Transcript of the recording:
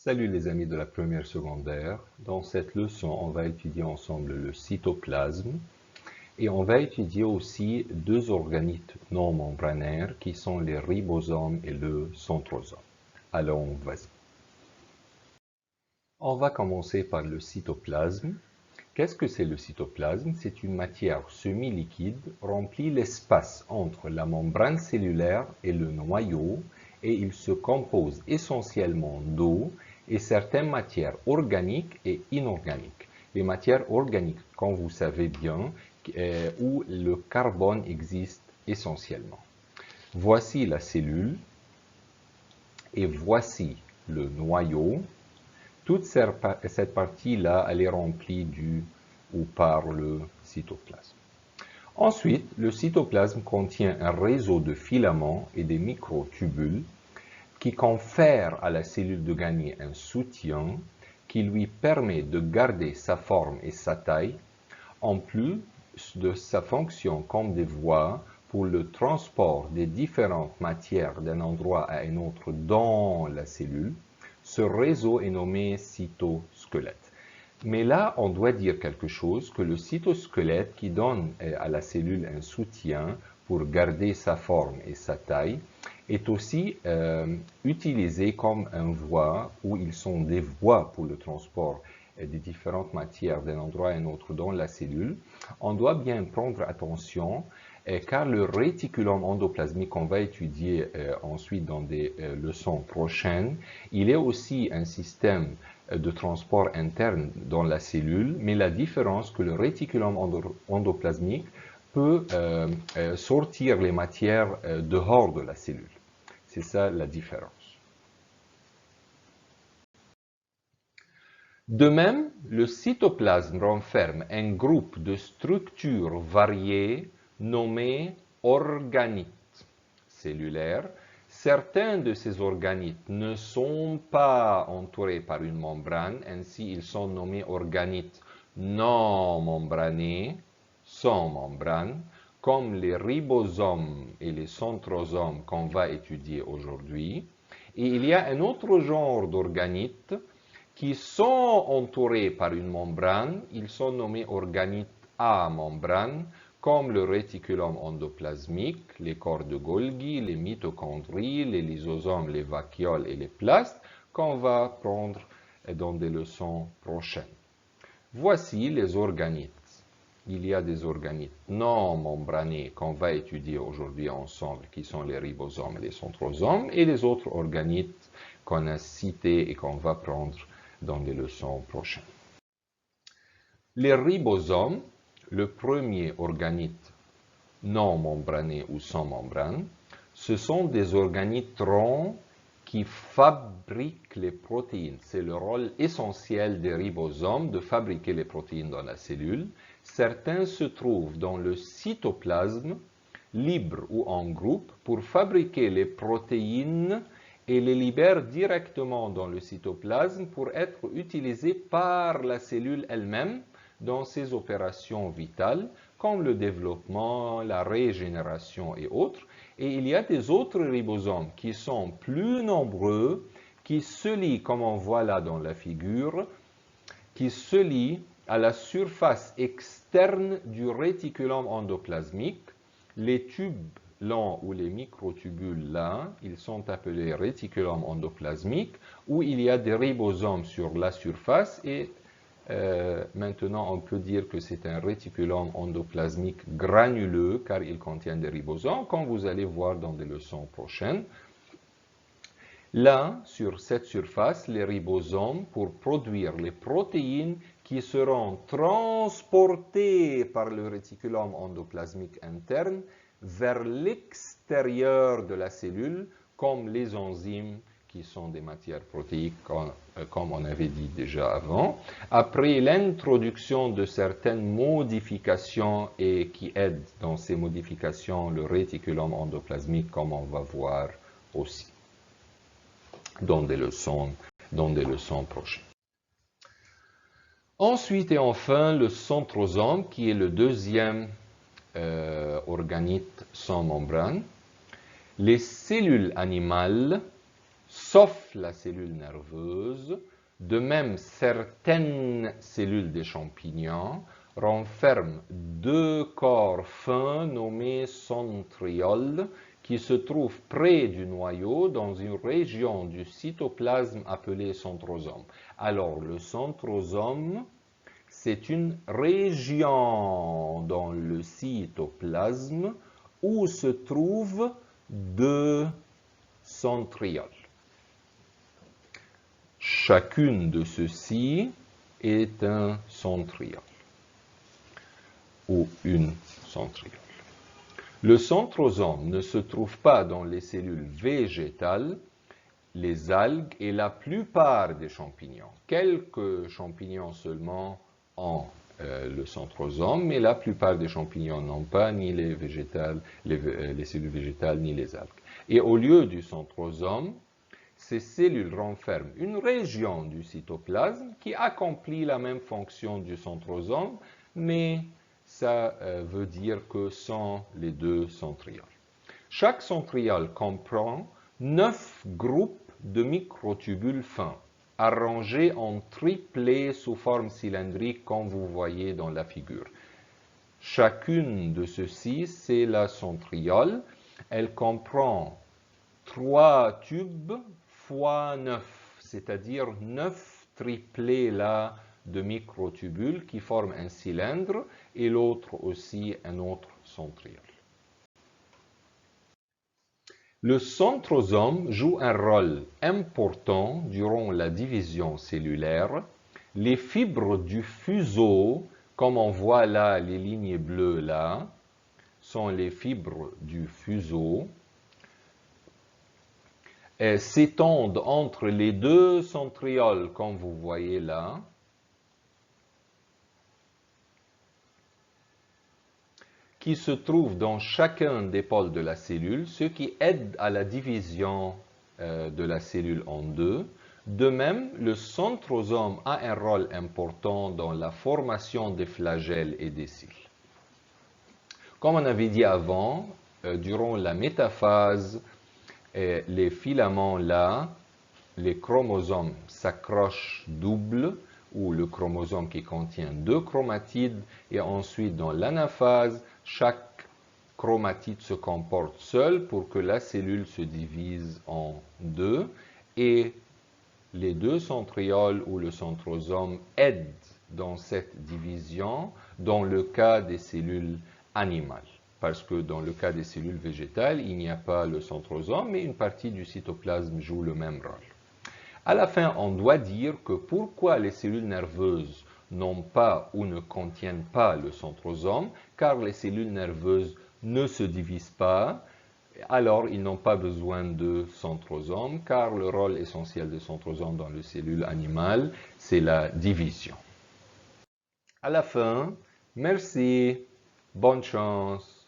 Salut les amis de la première secondaire. Dans cette leçon, on va étudier ensemble le cytoplasme et on va étudier aussi deux organites non membranaires qui sont les ribosomes et le centrosome. Alors, vas-y. On va commencer par le cytoplasme. Qu'est-ce que c'est le cytoplasme? C'est une matière semi-liquide remplit l'espace entre la membrane cellulaire et le noyau et il se compose essentiellement d'eau et certaines matières organiques et inorganiques. Les matières organiques, comme vous savez bien, où le carbone existe essentiellement. Voici la cellule et voici le noyau. Toute cette partie-là, elle est remplie ou par le cytoplasme. Ensuite, le cytoplasme contient un réseau de filaments et des microtubules qui confèrent à la cellule de gagner un soutien qui lui permet de garder sa forme et sa taille, en plus de sa fonction comme des voies pour le transport des différentes matières d'un endroit à un autre dans la cellule. Ce réseau est nommé cytosquelette. Mais là, on doit dire quelque chose, que le cytosquelette qui donne à la cellule un soutien pour garder sa forme et sa taille, est aussi utilisé comme un voie, où ils sont des voies pour le transport des différentes matières d'un endroit à un autre dans la cellule. On doit bien prendre attention car le réticulum endoplasmique qu'on va étudier ensuite dans des leçons prochaines, il est aussi un système de transport interne dans la cellule, mais la différence que le réticulum endoplasmique peut sortir les matières dehors de la cellule. C'est ça la différence. De même, le cytoplasme renferme un groupe de structures variées nommées organites cellulaires. Certains de ces organites ne sont pas entourés par une membrane, ainsi ils sont nommés organites non membranés, sans membrane, comme les ribosomes et les centrosomes qu'on va étudier aujourd'hui. Et il y a un autre genre d'organites qui sont entourés par une membrane. Ils sont nommés organites à membrane, comme le réticulum endoplasmique, les corps de Golgi, les mitochondries, les lysosomes, les vacuoles et les plastes, qu'on va prendre dans des leçons prochaines. Voici les organites. Il y a des organites non membranés qu'on va étudier aujourd'hui ensemble, qui sont les ribosomes et les centrosomes, et les autres organites qu'on a cités et qu'on va prendre dans les leçons prochaines. Les ribosomes, le premier organite non membrané ou sans membrane, ce sont des organites ronds qui fabriquent les protéines. C'est le rôle essentiel des ribosomes de fabriquer les protéines dans la cellule. Certains se trouvent dans le cytoplasme, libres ou en groupe, pour fabriquer les protéines et les libèrent directement dans le cytoplasme pour être utilisés par la cellule elle-même dans ses opérations vitales, comme le développement, la régénération et autres. Et il y a des autres ribosomes qui sont plus nombreux, qui se lient, comme on voit là dans la figure, qui se lient à la surface externe du réticulum endoplasmique. Les tubes longs ou les microtubules là, ils sont appelés réticulum endoplasmique, où il y a des ribosomes sur la surface et maintenant, on peut dire que c'est un réticulum endoplasmique granuleux car il contient des ribosomes, comme vous allez voir dans des leçons prochaines. Là, sur cette surface, les ribosomes, pour produire les protéines qui seront transportées par le réticulum endoplasmique interne vers l'extérieur de la cellule, comme les enzymes qui sont des matières protéiques, comme on avait dit déjà avant. Après l'introduction de certaines modifications et qui aident dans ces modifications le réticulum endoplasmique, comme on va voir aussi dans des leçons prochaines. Ensuite et enfin, le centrosome, qui est le deuxième organite sans membrane. Les cellules animales sauf la cellule nerveuse. De même, certaines cellules des champignons renferment deux corps fins nommés centrioles qui se trouvent près du noyau dans une région du cytoplasme appelée centrosome. Alors, le centrosome, c'est une région dans le cytoplasme où se trouvent deux centrioles. Chacune de ceux-ci est un centriole ou une centriole. Le centrosome ne se trouve pas dans les cellules végétales, les algues et la plupart des champignons. Quelques champignons seulement ont le centrosome, mais la plupart des champignons n'ont pas ni les cellules végétales ni les algues. Et au lieu du centrosome, ces cellules renferment une région du cytoplasme qui accomplit la même fonction du centrosome, mais ça veut dire que sont les deux centrioles. Chaque centriole comprend 9 groupes de microtubules fins, arrangés en triplets sous forme cylindrique comme vous voyez dans la figure. Chacune de ceux-ci, c'est la centriole. Elle comprend 3 tubes fois 9, c'est-à-dire 9 triplets là de microtubules qui forment un cylindre et l'autre aussi un autre centriole. Le centrosome joue un rôle important durant la division cellulaire. Les fibres du fuseau, comme on voit là les lignes bleues là, sont les fibres du fuseau, s'étendent entre les deux centrioles, comme vous voyez là, qui se trouvent dans chacun des pôles de la cellule, ce qui aide à la division de la cellule en deux. De même, le centrosome a un rôle important dans la formation des flagelles et des cils. Comme on avait dit avant, durant la métaphase, les filaments là, les chromosomes s'accrochent double, ou le chromosome qui contient 2 chromatides, et ensuite dans l'anaphase, chaque chromatide se comporte seul pour que la cellule se divise en deux, et les deux centrioles ou le centrosome aident dans cette division dans le cas des cellules animales. Parce que dans le cas des cellules végétales, il n'y a pas le centrosome, mais une partie du cytoplasme joue le même rôle. À la fin, on doit dire que pourquoi les cellules nerveuses n'ont pas ou ne contiennent pas le centrosome, car les cellules nerveuses ne se divisent pas, alors ils n'ont pas besoin de centrosome, car le rôle essentiel des centrosomes dans les cellules animales, c'est la division. À la fin, merci, bonne chance.